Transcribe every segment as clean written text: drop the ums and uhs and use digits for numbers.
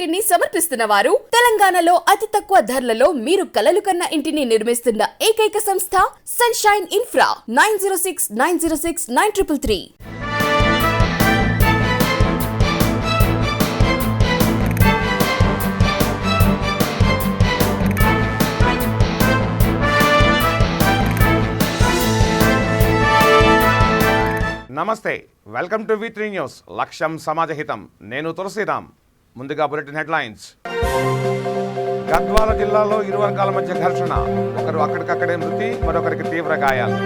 ఇంటిని సమర్పిస్తున్న వారు తెలంగాణలో అతి తక్కువ ధరలలో మీరు కలలు కన్న ఇంటిని నిర్మిస్తున్న ఏకైక సంస్థ సన్షైన్ ఇన్ఫ్రా 9069069333. నమస్తే, వెల్కమ్ టు V3 న్యూస్. లక్ష్యం సమాజహితం. నేను తులసిరామ్. ముందుగా బులెటిన్ హెడ్లైన్స్. గద్వాల జిల్లాలో ఇరు వర్గాల మధ్య ఘర్షణ. ఒకరు అక్కడికక్కడే మృతి, మరొకరికి తీవ్ర గాయాలు.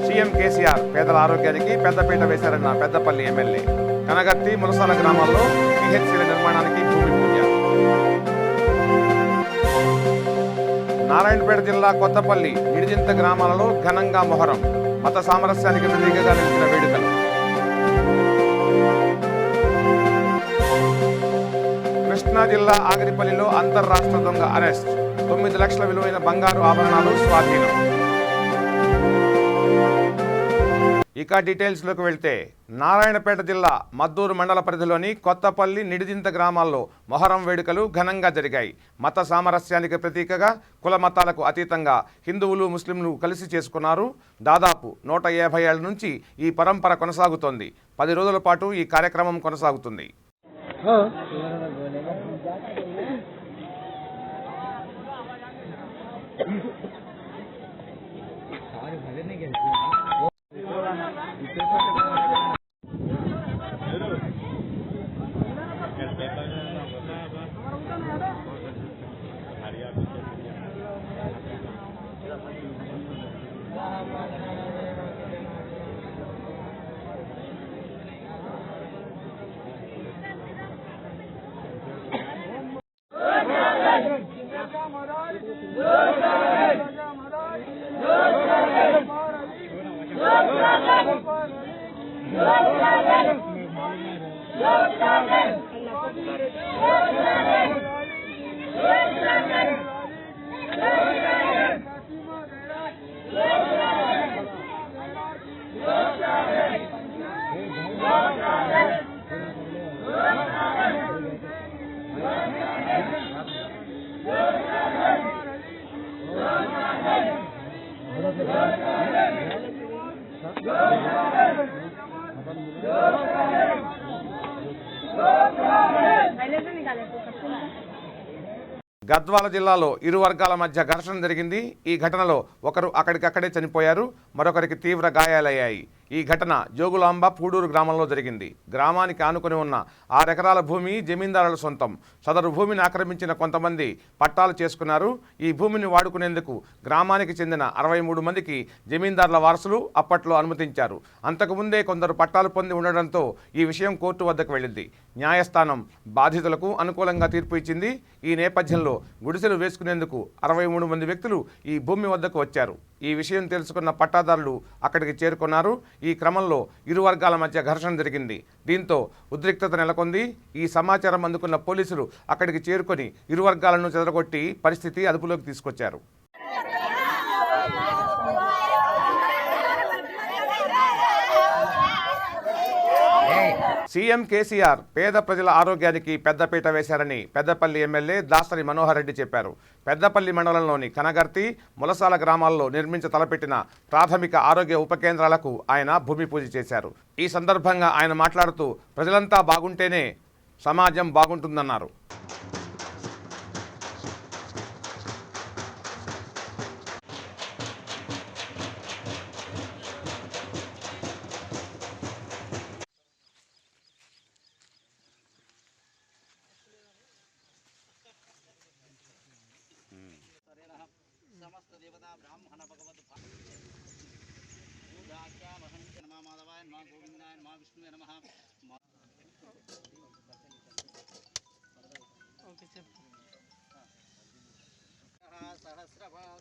సీఎం కేసీఆర్ పేదల ఆరోగ్యానికి పెద్దపీట వేశారన్న పెద్దపల్లి ఎమ్మెల్యే. కనగర్తి, ములసాల గ్రామాల్లో PHCల నిర్మాణానికి భూమి పూజ. నారాయణపేట జిల్లా కొత్తపల్లి, నిడిజింత గ్రామాలలో ఘనంగా మొహరం. మత సామరస్యానికి ప్రతీకగా నిలిచిన వేడుకలు. కృష్ణా జిల్లా ఆగిరిపల్లిలో అంతర్రాష్ట్ర దొంగ అరెస్ట్. 9 లక్షల విలువైన బంగారు ఆభరణాలు స్వాధీనం. ఇక డీటెయిల్స్లోకి వెళ్తే, నారాయణపేట జిల్లా మద్దూరు మండల పరిధిలోని కొత్తపల్లి, నిడిజింత గ్రామాల్లో మొహరం వేడుకలు ఘనంగా జరిగాయి. మత సామరస్యానికి ప్రతీకగా కుల మతాలకు అతీతంగా హిందువులు, ముస్లింలు కలిసి చేసుకున్నారు. దాదాపు 150 ఏళ్ల నుంచి ఈ పరంపర కొనసాగుతోంది. 10 రోజుల పాటు ఈ కార్యక్రమం కొనసాగుతుంది. గద్వాల జిల్లాలో ఇరు వర్గాల మధ్య ఘర్షణ జరిగింది. ఈ ఘటనలో ఒకరు అక్కడికక్కడే చనిపోయారు, మరొకరికి తీవ్ర గాయాలయ్యాయి. ఈ ఘటన జోగులాంబ పూడూరు గ్రామంలో జరిగింది. గ్రామానికి ఆనుకుని ఉన్న 6 ఎకరాల భూమి జమీందారుల సొంతం. సదరు భూమిని ఆక్రమించిన కొంతమంది పట్టాలు చేసుకున్నారు. ఈ భూమిని వాడుకునేందుకు గ్రామానికి చెందిన 63 మందికి జమీందారుల వారసులు అప్పట్లో అనుమతించారు. అంతకుముందే కొందరు పట్టాలు పొంది ఉండడంతో ఈ విషయం కోర్టు వద్దకు వెళ్ళింది. న్యాయస్థానం బాధితులకు అనుకూలంగా తీర్పు ఇచ్చింది. ఈ నేపథ్యంలో గుడిసెలు వేసుకునేందుకు 63 మంది వ్యక్తులు ఈ భూమి వద్దకు వచ్చారు. ఈ విషయం తెలుసుకున్న పట్టాదారులు అక్కడికి చేరుకున్నారు. ఈ క్రమంలో ఇరు వర్గాల మధ్య ఘర్షణ జరిగింది. దీంతో ఉద్రిక్తత నెలకొంది. ఈ సమాచారం అందుకున్న పోలీసులు అక్కడికి చేరుకొని ఇరు వర్గాలను చెదరగొట్టి పరిస్థితి అదుపులోకి తీసుకొచ్చారు. సీఎం కేసీఆర్ పేద ప్రజల ఆరోగ్యానికి పెద్దపీట వేశారని పెద్దపల్లి ఎమ్మెల్యే దాసరి మనోహర్ రెడ్డి చెప్పారు. పెద్దపల్లి మండలంలోని కనగర్తి, ములసాల గ్రామాల్లో నిర్మించ తలపెట్టిన ప్రాథమిక ఆరోగ్య ఉప కేంద్రాలకు ఆయన భూమి పూజ చేశారు. ఈ సందర్భంగా ఆయన మాట్లాడుతూ ప్రజలంతా బాగుంటేనే సమాజం బాగుంటుందన్నారు. समस्त देवता ब्राह्मण भगवत पूजाख्या महंत नमः माधवाय नमः गोविंदाय नमः विष्णुवे नमः. Okay sir. सहस्रभाग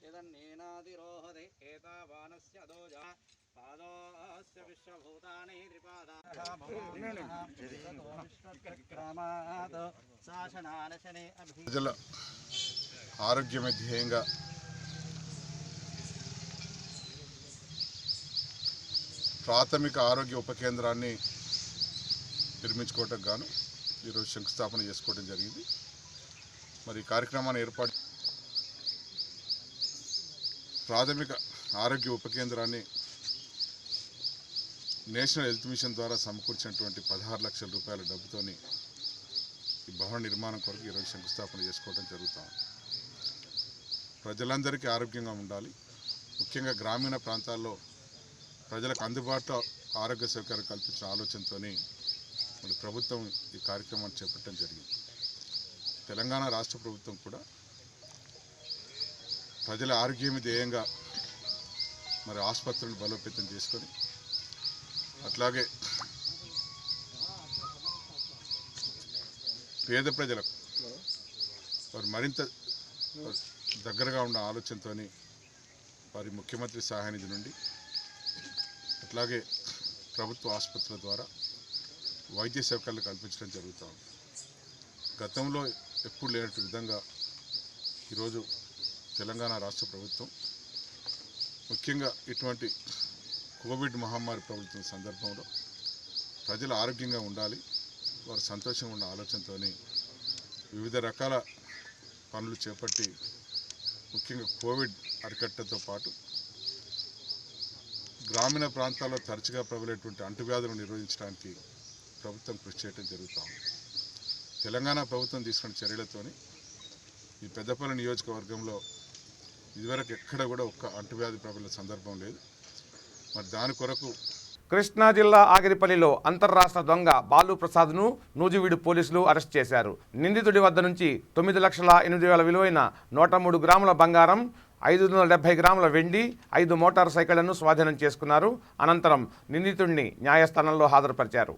यदन्नेनादिरोहते एतावानस्य दोजा पादोस्य विश्वभूतानि त्रिपादा ఆరోగ్యమే ధ్యేయంగా ప్రాథమిక ఆరోగ్య ఉప కేంద్రాన్ని నిర్మించుకోవటం గాను ఈరోజు శంకుస్థాపన చేసుకోవడం జరిగింది. మరి ఈ కార్యక్రమాన్ని ఏర్పాటు ప్రాథమిక ఆరోగ్య ఉప కేంద్రాన్ని నేషనల్ హెల్త్ మిషన్ ద్వారా సమకూర్చినటువంటి 16 లక్షల రూపాయల డబ్బుతోని ఈ భవన నిర్మాణం కొరకు ఈరోజు శంకుస్థాపన చేసుకోవడం జరుగుతుంది. ప్రజలందరికీ ఆరోగ్యంగా ఉండాలి, ముఖ్యంగా గ్రామీణ ప్రాంతాల్లో ప్రజలకు అందుబాటులో ఆరోగ్య సౌకర్యాలు కల్పించిన ఆలోచనతో మరి ప్రభుత్వం ఈ కార్యక్రమాన్ని చేపట్టడం జరిగింది. తెలంగాణ రాష్ట్ర ప్రభుత్వం కూడా ప్రజల ఆరోగ్యమే ధ్యేయంగా మరి ఆసుపత్రులను బలోపేతం చేసుకొని అట్లాగే పేద ప్రజలకు వారు మరింత దగ్గరగా ఉన్న ఆలోచనతో వారి ముఖ్యమంత్రి సహాయ నిధి నుండి అట్లాగే ప్రభుత్వ ఆసుపత్రుల ద్వారా వైద్య సౌకర్యాలు కల్పించడం జరుగుతుంది. గతంలో ఎప్పుడు లేనట్టు విధంగా ఈరోజు తెలంగాణ రాష్ట్ర ప్రభుత్వం ముఖ్యంగా ఇటువంటి కోవిడ్ మహమ్మారి ప్రభుత్వం సందర్భంలో ప్రజలు ఆరోగ్యంగా ఉండాలి, వారు సంతోషంగా ఉన్న ఆలోచనతో వివిధ రకాల పనులు చేపట్టి ముఖ్యంగా కోవిడ్ అరికట్టతో పాటు గ్రామీణ ప్రాంతాల్లో తరచుగా ప్రబలేటువంటి అంటువ్యాధులను నిర్వహించడానికి ప్రభుత్వం కృషి చేయడం జరుగుతుంది. తెలంగాణ ప్రభుత్వం తీసుకున్న చర్యలతోని ఈ పెద్దపల్లి నియోజకవర్గంలో ఇదివరకు ఎక్కడ కూడా ఒక్క అంటువ్యాధి ప్రబలిన సందర్భం లేదు. మరి దాని కొరకు కృష్ణా జిల్లా ఆగిరిపల్లిలో అంతర్రాష్ట్ర దొంగ బాలు ప్రసాద్ను నూజివీడు పోలీసులు అరెస్ట్ చేశారు. నిందితుడి వద్ద నుంచి 9,08,000 విలువైన 103 గ్రాముల బంగారం, 570 గ్రాముల వెండి, 5 మోటార్ సైకిళ్లను స్వాధీనం చేసుకున్నారు. అనంతరం నిందితుడిని న్యాయస్థానంలో హాజరుపరిచారు.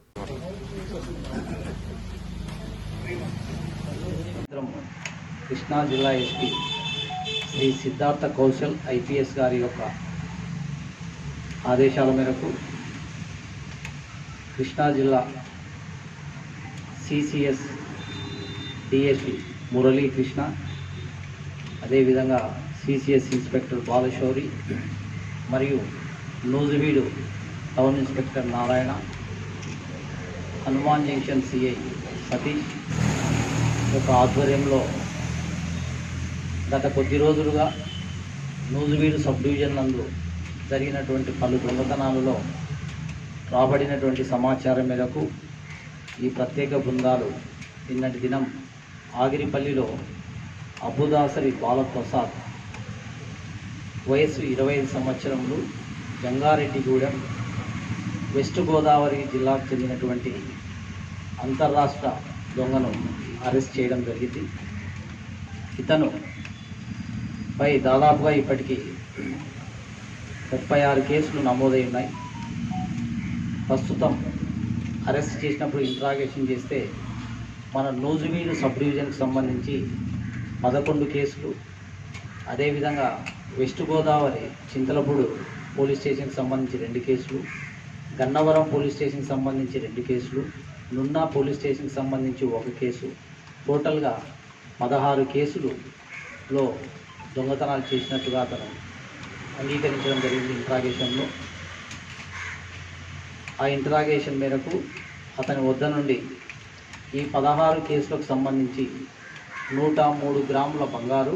కృష్ణా జిల్లా ఎస్పీ శ్రీ సిద్ధార్థ కౌశల్ ఐపీఎస్ గారి యొక్క ఆదేశాల మేరకు కృష్ణా జిల్లా సిసిఎస్ డిఎస్పి మురళీకృష్ణ, అదేవిధంగా సిసిఎస్ ఇన్స్పెక్టర్ బాలశౌరి మరియు Nuzvid town inspector Narayana, Hanuman junction CI Satish యొక్క ఆధ్వర్యంలో గత కొద్ది రోజులుగా నూజివీడు సబ్ డివిజన్ నందు జరిగినటువంటి పలు దొంగతనాలలో రాబడినటువంటి సమాచారం మేరకు ఈ ప్రత్యేక బృందాలు నిన్నటి దినం ఆగిరిపల్లిలో అబుదాసరి బాలప్రసాద్ వయస్సు 25 సంవత్సరములు, జంగారెడ్డిగూడెం, వెస్ట్ గోదావరి జిల్లాకు చెందినటువంటి అంతర్రాష్ట్ర దొంగను అరెస్ట్ చేయడం జరిగింది. ఇతను పై దాదాపుగా ఇప్పటికీ 36 కేసులు నమోదై ఉన్నాయి. ప్రస్తుతం అరెస్ట్ చేసినప్పుడు ఇంట్రాగేషన్ చేస్తే మన నూజివీడు సబ్ డివిజన్కి సంబంధించి 11 కేసులు, అదేవిధంగా వెస్ట్ గోదావరి చింతలపూడు పోలీస్ స్టేషన్కి సంబంధించి 2 కేసులు, గన్నవరం పోలీస్ స్టేషన్కి సంబంధించి 2 కేసులు, నున్నా పోలీస్ స్టేషన్కి సంబంధించి 1 కేసు, టోటల్గా 16 కేసులలో దొంగతనాలు చేసినట్టుగా అతను అంగీకరించడం జరిగింది ఇంట్రాగేషన్లో. ఆ ఇంట్రాగేషన్ మేరకు అతని వద్ద నుండి ఈ 16 కేసులకు సంబంధించి 103 గ్రాముల బంగారు,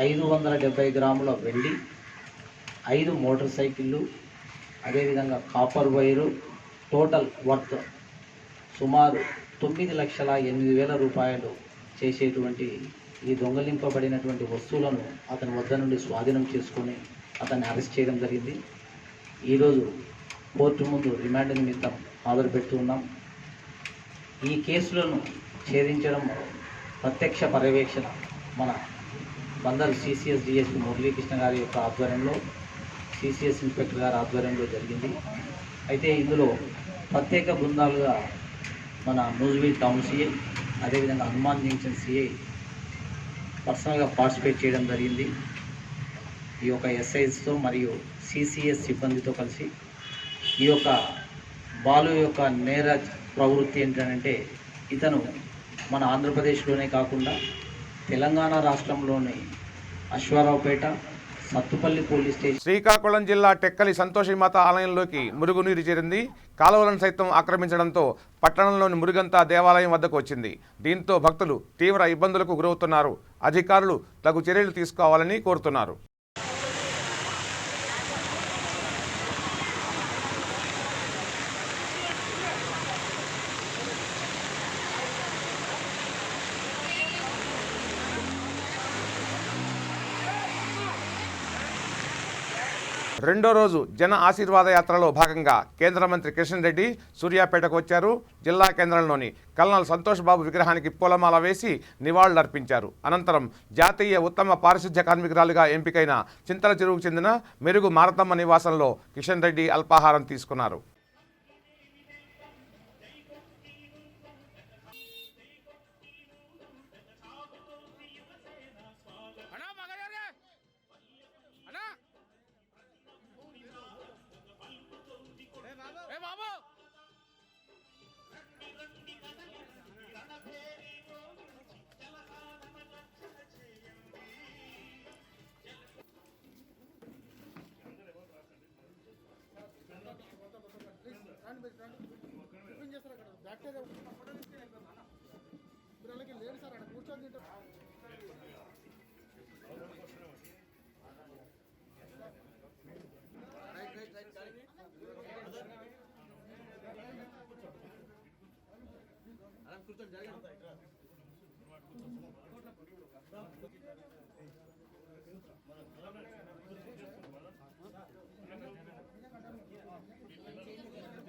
570 గ్రాముల వెండి, 5 మోటార్ సైకిళ్ళు, అదేవిధంగా కాపర్ వైరు, టోటల్ వర్త్ సుమారు 9,08,000 రూపాయలు చేసేటువంటి ఈ దొంగలింపబడినటువంటి వస్తువులను అతని వద్ద నుండి స్వాధీనం చేసుకొని అతన్ని అరెస్ట్ చేయడం జరిగింది. ఈరోజు కోర్టు ముందు రిమాండ్ నిమిత్తం హాజరుపెడుతూ ఉన్నాం. ఈ కేసులను ఛేదించడం ప్రత్యక్ష పర్యవేక్షణ మన బందరు సిసిఎస్ డిఎస్పి మురళీకృష్ణ గారి యొక్క ఆధ్వర్యంలో, సిసిఎస్ ఇన్స్పెక్టర్ గారి ఆధ్వర్యంలో జరిగింది. అయితే ఇందులో ప్రత్యేక బృందాలుగా మన నూజివీడ్ టౌన్ సిఐ, అదేవిధంగా హనుమాన్ జంక్షన్ సిఐ పర్సనల్గా పార్టిసిపేట్ చేయడం జరిగింది. ఈ యొక్క ఎస్ఐస్తో మరియు సిసిఎస్ సిబ్బందితో కలిసి ఈ యొక్క బాలు యొక్క నేర ప్రవృత్తి ఏంటంటే ఇతను మన ఆంధ్రప్రదేశ్లోనే కాకుండా తెలంగాణ రాష్ట్రంలోని అశ్వారావుపేట సత్తుపల్లి పోలీస్ స్టేషన్ శ్రీకాకుళం జిల్లా టెక్కలి సంతోషిమాత ఆలయంలోకి మురుగునీరు చేరింది. కాలువలను సైతం ఆక్రమించడంతో పట్టణంలోని మురుగంతా దేవాలయం వద్దకు వచ్చింది. దీంతో భక్తులు తీవ్ర ఇబ్బందులకు గురవుతున్నారు. అధికారులు తగు చర్యలు తీసుకోవాలని కోరుతున్నారు. రెండో రోజు జన ఆశీర్వాద యాత్రలో భాగంగా కేంద్ర మంత్రి కిషన్ రెడ్డి సూర్యాపేటకు వచ్చారు. జిల్లా కేంద్రంలోని కల్నల్ సంతోష్ బాబు విగ్రహానికి పూలమాల వేసి నివాళులర్పించారు. అనంతరం జాతీయ ఉత్తమ పారిశుధ్య కార్మికురాలుగా ఎంపికైన చింతల చెరువుకు చెందిన మెరుగు మారతమ్మ నివాసంలో కిషన్ రెడ్డి అల్పాహారం తీసుకున్నారు.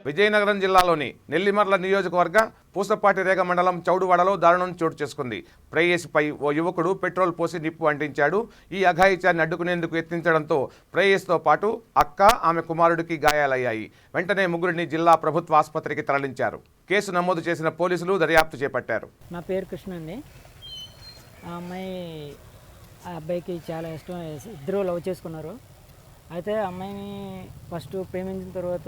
విజయనగరం జిల్లాలోని నెల్లిమర్ల నియోజకవర్గ పూసపాటి రేగ మండలం చౌడువాడలో దారుణం చోటు చేసుకుంది. ప్రేయసిపై ఓ యువకుడు పెట్రోల్ పోసి నిప్పు అంటించాడు. ఈ అఘాయిత్యాన్ని అడ్డుకునేందుకు యత్నించడంతో ప్రేయస్తో పాటు అక్క, ఆమె కుమారుడికి గాయాలయ్యాయి. వెంటనే ముగ్గురిని జిల్లా ప్రభుత్వ ఆసుపత్రికి తరలించారు. కేసు నమోదు చేసిన పోలీసులు దర్యాప్తు చేపట్టారు. నా పేరు కృష్ణ అండి. ఆ అబ్బాయికి చాలా ఇష్టం, ఇద్దరు లవ్ చేసుకున్నారు. అయితే అమ్మాయిని ఫస్ట్ ప్రేమించిన తర్వాత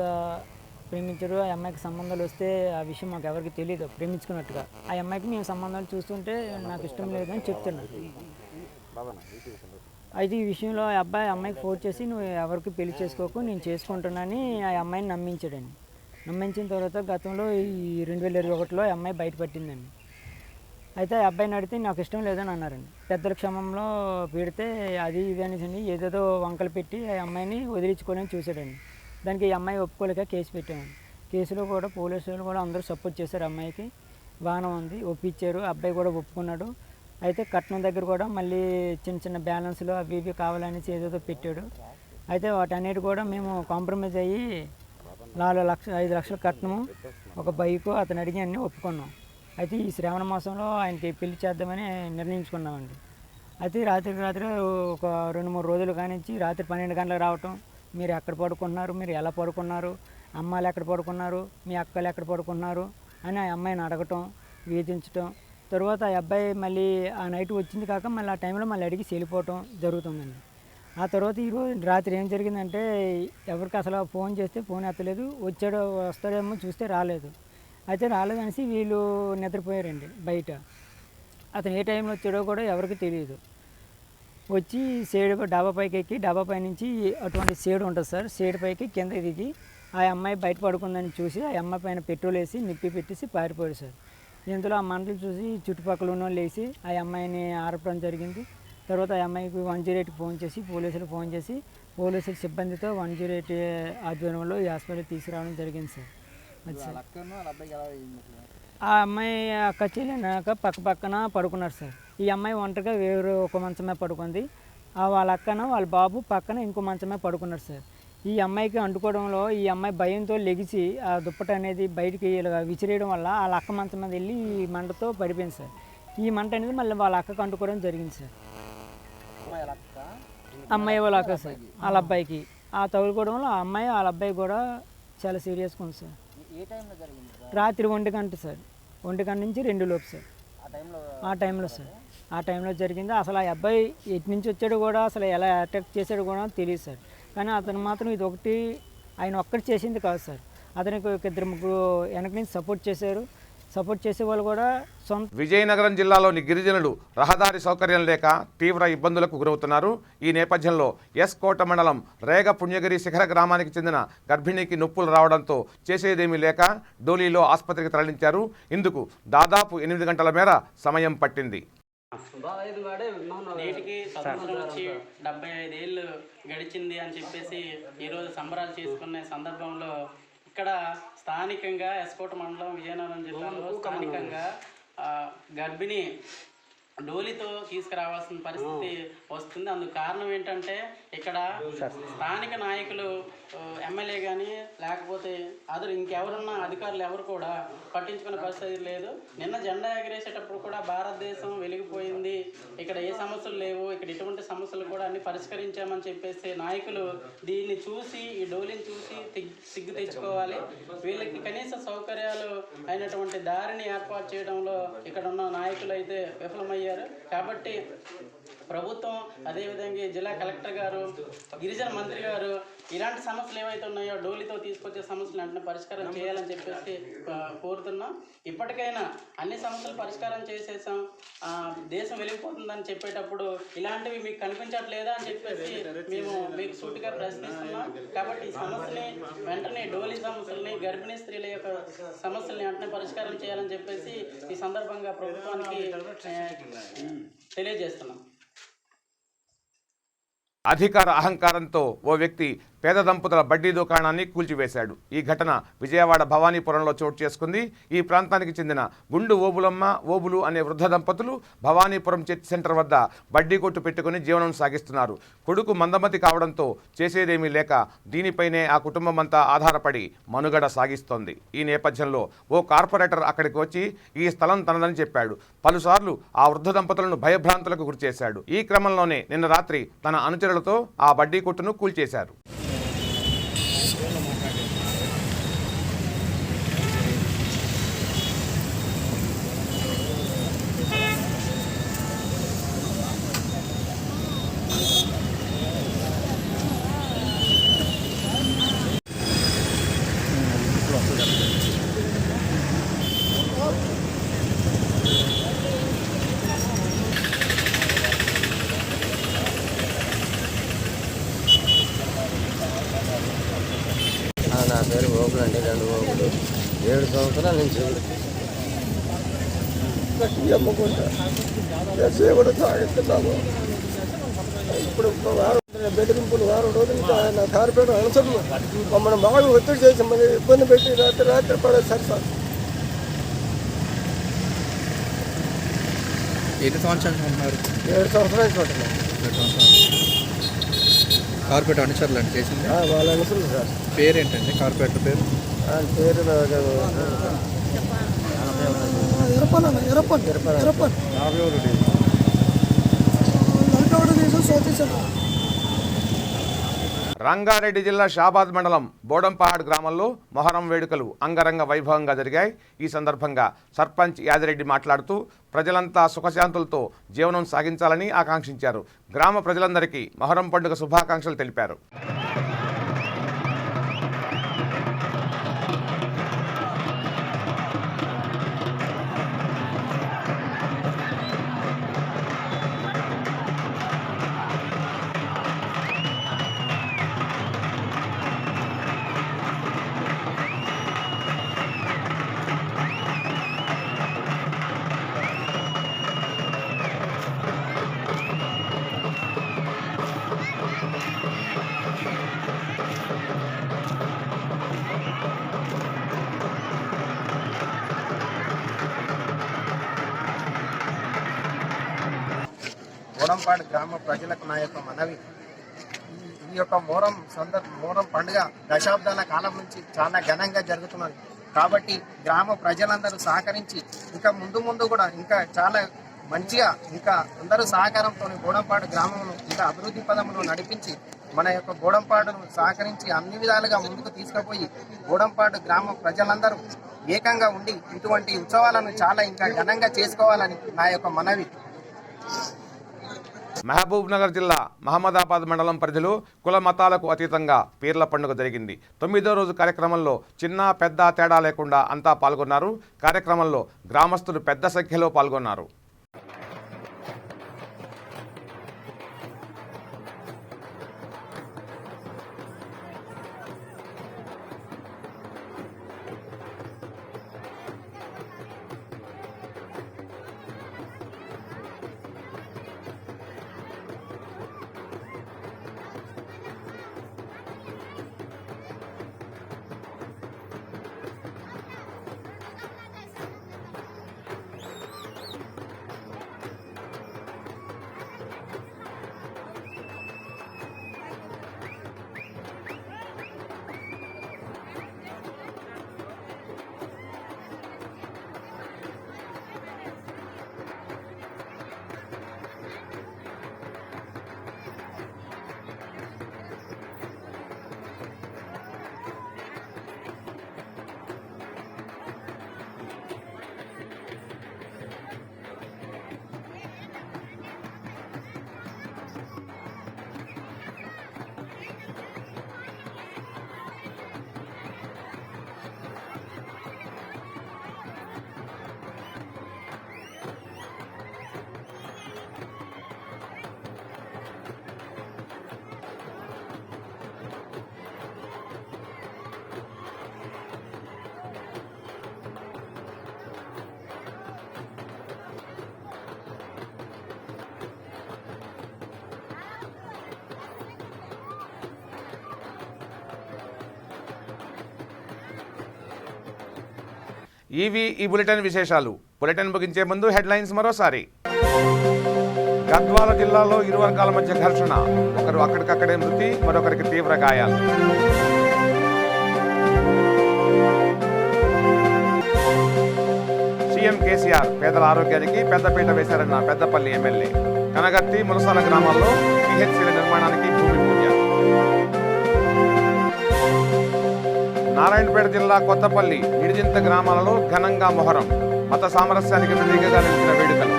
ప్రేమించారు. ఆ అమ్మాయికి సంబంధాలు వస్తే ఆ విషయం మాకు ఎవరికి తెలియదు ప్రేమించుకున్నట్టుగా. ఆ అమ్మాయికి మేము సంబంధాలు చూస్తుంటే నాకు ఇష్టం లేదని చెప్తున్నాను. అయితే ఈ విషయంలో ఆ అమ్మాయికి ఫోన్ చేసి నువ్వు ఎవరికి పెళ్లి చేసుకోకు, నేను చేసుకుంటున్నానని ఆ అమ్మాయిని నమ్మించాడండి. నమ్మించిన తర్వాత గతంలో ఈ 2021లో ఆ అమ్మాయి బయటపట్టిందండి. అయితే ఆ అబ్బాయిని అడిగితే నాకు ఇష్టం లేదని అన్నారండి. పెద్దల క్షమంలో పెడితే అది ఇది అనేసి ఏదేదో వంకలు పెట్టి ఆ అమ్మాయిని వదిలించుకోవాలని చూశాడండి. దానికి ఈ అమ్మాయి ఒప్పుకోలేక కేసు పెట్టామండి. కేసులో కూడా పోలీసులు కూడా అందరూ సపోర్ట్ చేశారు. అమ్మాయికి బాగానే ఉంది, ఒప్పించారు. అబ్బాయి కూడా ఒప్పుకున్నాడు. అయితే కట్నం దగ్గర కూడా మళ్ళీ చిన్న చిన్న బ్యాలెన్స్లు అవి ఇవి కావాలనేసి ఏదేదో పెట్టాడు. అయితే వాటన్నిటి కూడా మేము కాంప్రమైజ్ అయ్యి 5 లక్షల కట్నము, ఒక బైకు అతను అడిగి అన్నీ ఒప్పుకున్నాం. అయితే ఈ శ్రావణ మాసంలో ఆయనకి పెళ్లి చేద్దామని నిర్ణయించుకున్నామండి. అయితే రాత్రి ఒక 2-3 రోజులు కానించి రాత్రి 12 గంటలకు రావటం, మీరు ఎక్కడ పడుకున్నారు, మీరు ఎలా పడుకున్నారు, అమ్మాయిలు ఎక్కడ పడుకున్నారు, మీ అక్కలు ఎక్కడ పడుకున్నారు అని ఆ అమ్మాయిని అడగటం, వేధించటం. తర్వాత ఆ అబ్బాయి మళ్ళీ ఆ నైట్ వచ్చింది కాక మళ్ళీ ఆ టైంలో మళ్ళీ అడిగి వెళ్ళిపోవటం జరుగుతుందండి. ఆ తర్వాత ఈరోజు రాత్రి ఏం జరిగిందంటే ఎవరికి అసలు ఫోన్ చేస్తే ఫోన్ ఎత్తలేదు, వస్తాడేమో చూస్తే రాలేదు. అయితే రాలేదనేసి వీళ్ళు నిద్రపోయారండి బయట. అతను ఏ టైంలో వచ్చాడో కూడా ఎవరికి తెలియదు. వచ్చి డాబా పైకి ఎక్కి డాబా పై నుంచి అటువంటి షేడ్ ఉంటుంది సార్, షేడ్ పైకి కింద దిగి ఆ అమ్మాయి బయట పడుకుందని చూసి ఆ అమ్మాయి పైన పెట్రోల్ వేసి నిప్పి పెట్టేసి పారిపోయాడు సార్. ఇందులో ఆ మంటలు చూసి చుట్టుపక్కల ఉన్న వాళ్ళు లేచి ఆ అమ్మాయిని ఆరపడం జరిగింది. తర్వాత ఆ అమ్మాయికి 108కి ఫోన్ చేసి పోలీసులకు ఫోన్ చేసి పోలీసుల సిబ్బందితో 108 ఆధ్వర్యంలో ఈ హాస్పిటల్కి తీసుకురావడం జరిగింది సార్. అది సార్ ఆ అమ్మాయి అక్క చెల్లినాక పక్కన పడుకున్నారు సార్. ఈ అమ్మాయి ఒంటరిగా వేరే ఒక మంచమే పడుకుంది. వాళ్ళ అక్కన వాళ్ళ బాబు పక్కన ఇంకో మంచమే పడుకున్నారు సార్. ఈ అమ్మాయికి అంటుకోవడంలో ఈ అమ్మాయి భయంతో లెగిసి ఆ దుప్పట అనేది బయటికి విసిరేయడం వల్ల వాళ్ళ అక్క మంచం మీద వెళ్ళి ఈ మంటతో పడిపోయింది సార్. ఈ మంట అనేది మళ్ళీ వాళ్ళ అక్కకు అంటుకోవడం జరిగింది సార్. అమ్మాయి వాళ్ళ అక్క సార్ వాళ్ళ అబ్బాయికి ఆ తగులుకోవడంలో ఆ అమ్మాయి వాళ్ళ అబ్బాయి కూడా చాలా సీరియస్గా ఉంది సార్. రాత్రి 1 గంట సార్, 1 గంట నుంచి 2 లోపు సార్. ఆ టైంలో సార్, ఆ టైంలో జరిగింది. అసలు ఆ అబ్బాయి ఎటు నుంచి వచ్చాడో కూడా అసలు ఎలా అటాక్ చేశాడో కూడా తెలియదు సార్. కానీ అతను మాత్రం ఇది ఒకటి ఆయన ఒక్కటి చేసింది కాదు సార్. అతనికి 2-3 వెనక నుంచి సపోర్ట్ చేశారు. సపోర్ట్ చేసే వాళ్ళు కూడా సొంత. విజయనగరం జిల్లాలోని గిరిజనులు రహదారి సౌకర్యం లేక తీవ్ర ఇబ్బందులకు గురవుతున్నారు. ఈ నేపథ్యంలో కోట మండలం రేగ పుణ్యగిరి శిఖర గ్రామానికి చెందిన గర్భిణికి నొప్పులు రావడంతో చేసేదేమీ లేక డోలీలో ఆసుపత్రికి తరలించారు. ఇందుకు దాదాపు 8 గంటల మేర సమయం పట్టింది. నేటికి స్వతంత్రం వచ్చి 75 ఏళ్ళు గడిచింది అని చెప్పేసి ఈరోజు సంబరాలు చేసుకునే సందర్భంలో ఇక్కడ స్థానికంగా ఎస్కోట మండలం విజయనగరం జిల్లాలో స్థానికంగా గర్భిణి డోలీతో తీసుకురావాల్సిన పరిస్థితి వస్తుంది. అందుకు కారణం ఏంటంటే ఇక్కడ స్థానిక నాయకులు ఎమ్మెల్యే కానీ లేకపోతే ఇంకెవరున్నా అధికారులు ఎవరు కూడా పట్టించుకునే పరిస్థితి లేదు. నిన్న జెండా ఎగరేసేటప్పుడు కూడా భారతదేశం వెలిగిపోయింది, ఇక్కడ ఏ సమస్యలు లేవు, ఇక్కడ ఎటువంటి సమస్యలు కూడా అన్ని పరిష్కరించామని చెప్పేసి నాయకులు దీన్ని చూసి, ఈ డోలీని చూసి సిగ్గు తెచ్చుకోవాలి. వీళ్ళకి కనీస సౌకర్యాలు అయినటువంటి దారిని ఏర్పాటు చేయడంలో ఇక్కడ ఉన్న నాయకులు అయితే విఫలమయ్యారు. కాబట్టి ప్రభుత్వం, అదేవిధంగా జిల్లా కలెక్టర్ గారు, గిరిజన మంత్రి గారు ఇలాంటి సమస్యలు ఏవైతే ఉన్నాయో డోలీతో తీసుకొచ్చే సమస్యలు వెంటనే పరిష్కారం చేయాలని చెప్పేసి కోరుతున్నాం. ఇప్పటికైనా అన్ని సమస్యలు పరిష్కారం చేసేసాం, దేశం వెలిగిపోతుందని చెప్పేటప్పుడు ఇలాంటివి మీకు కనిపించట్లేదా అని చెప్పేసి మేము మీకు సూటిగా ప్రశ్నిస్తున్నాం. కాబట్టి ఈ సమస్యని వెంటనే, డోలీ సమస్యల్ని, గర్భిణీ స్త్రీల యొక్క సమస్యల్ని వెంటనే పరిష్కారం చేయాలని చెప్పేసి ఈ సందర్భంగా ప్రభుత్వానికి తెలియజేస్తున్నాం. అధికార అహంకారంతో ఓ వ్యక్తి పేద దంపతుల బడ్డీ దుకాణాన్ని కూల్చివేశాడు. ఈ ఘటన విజయవాడ భవానీపురంలో చోటు చేసుకుంది. ఈ ప్రాంతానికి చెందిన గుండు ఓబులమ్మ, ఓబులు అనే వృద్ధ దంపతులు భవానీపురం చర్చ్ సెంటర్ వద్ద బడ్డీ కొట్టు పెట్టుకుని జీవనం సాగిస్తున్నారు. కొడుకు మందమతి కావడంతో చేసేదేమీ లేక దీనిపైనే ఆ కుటుంబం అంతా ఆధారపడి మనుగడ సాగిస్తోంది. ఈ నేపథ్యంలో ఓ కార్పొరేటర్ అక్కడికి వచ్చి ఈ స్థలం తనదని చెప్పాడు. పలుసార్లు ఆ వృద్ధ దంపతులను భయభ్రాంతులకు గురిచేశాడు. ఈ క్రమంలోనే నిన్న రాత్రి తన అనుచరులతో ఆ బడ్డీ కొట్టును కూల్చేశారు. నా పేరు ఓబులు అండి, 2 ఓబులు. 7 సంవత్సరాల నుంచి అమ్ముకుంటా కూడా సాగిస్తున్నాము. ఇప్పుడు బెదిరింపులు వారం రోజులు నా కార్పొరేట్ అనుసరులు మమ్మల్ని బాగా ఒత్తిడి చేసి మళ్ళీ ఇబ్బంది పెట్టి రాత్రి పడేసారు సార్. 7 సంవత్సరాలు ఉంటున్నారు. 7 సంవత్సరాలు ఉంటున్నాం. కార్పొరేట్ అనుచరులు అంటే చేసింది వాళ్ళ అనుసరులు సార్. పేరేంటండి కార్పొరేటర్ పేరు? ఆయన పేరు రంగారెడ్డి జిల్లా షాబాద్ మండలం బోడంపహాడ్ గ్రామంలో మొహరం వేడుకలు అంగరంగ వైభవంగా జరిగాయి. ఈ సందర్భంగా సర్పంచ్ యాదిరెడ్డి మాట్లాడుతూ ప్రజలంతా సుఖశాంతులతో జీవనం సాగించాలని ఆకాంక్షించారు. గ్రామ ప్రజలందరికీ మొహరం పండుగ శుభాకాంక్షలు తెలిపారు. బోడంపాడు గ్రామ ప్రజలకు నా యొక్క మనవి, ఈ యొక్క మొహరం పండుగ దశాబ్దాల కాలం నుంచి చాలా ఘనంగా జరుగుతున్నది. కాబట్టి గ్రామ ప్రజలందరూ సహకరించి ఇంకా ముందు కూడా ఇంకా చాలా మంచిగా ఇంకా అందరూ సహకారంతో బోడంపాడు గ్రామంలో ఇంకా అభివృద్ధి పదంలో నడిపించి మన యొక్క బోడంపాడును సహకరించి అన్ని విధాలుగా ముందుకు తీసుకుపోయి బోడంపాడు గ్రామ ప్రజలందరూ ఏకంగా ఉండి ఇటువంటి ఉత్సవాలను చాలా ఇంకా ఘనంగా చేసుకోవాలని నా యొక్క మనవి. మహబూబ్ నగర్ జిల్లా మహమ్మదాబాద్ మండలం పరిధిలో కుల మతాలకు అతీతంగా పీర్ల పండుగ జరిగింది. 9వ రోజు కార్యక్రమంలో చిన్న పెద్ద తేడా లేకుండా అంతా పాల్గొన్నారు. కార్యక్రమంలో గ్రామస్తులు పెద్ద సంఖ్యలో పాల్గొన్నారు. ఇవి ఈ బులెటిన్ విశేషాలు. బులెటిన్ ముగించే ముందు హెడ్లైన్స్ మరోసారి. గద్వాల జిల్లాలో ఇరు వర్గాల మధ్య ఘర్షణ, ఒకరు అక్కడికక్కడే మృతి, మరొకరికి తీవ్ర గాయాలు. సీఎం కేసీఆర్ పేదల ఆరోగ్యానికి పెద్దపీట వేశారన్న పెద్దపల్లి ఎమ్మెల్యే. కనగర్తి ములసాల గ్రామాల్లో పిహెచ్సిల నిర్మాణానికి భూమి పూజ. నారాయణపేట జిల్లా కొత్తపల్లి నిడిజింత గ్రామాలలో ఘనంగా మొహరం, మత సామరస్యానికి ప్రతీకగా నిలిచిన వేడుకలు.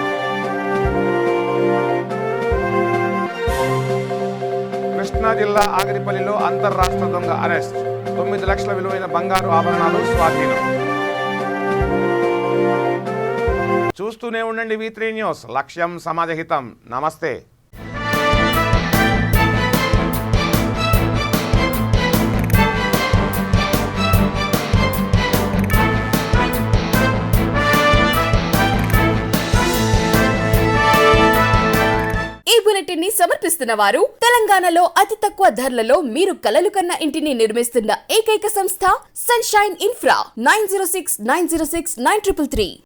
కృష్ణా జిల్లా ఆగిరిపల్లిలో అంతర్రాష్ట్ర దొంగ అరెస్ట్, 9 లక్షల విలువైన బంగారు ఆభరణాలు స్వాధీనం. చూస్తూనే ఉండండి V3 న్యూస్, లక్ష్యం సమాజహితం. నమస్తే. ని సమర్పిస్తున్న వారు తెలంగాణలో అతి తక్కువ ధరలలో మీరు కలలు కన్న ఇంటిని నిర్మిస్తున్న ఏకైక సంస్థ సన్షైన్ ఇన్ఫ్రా. 9069069333.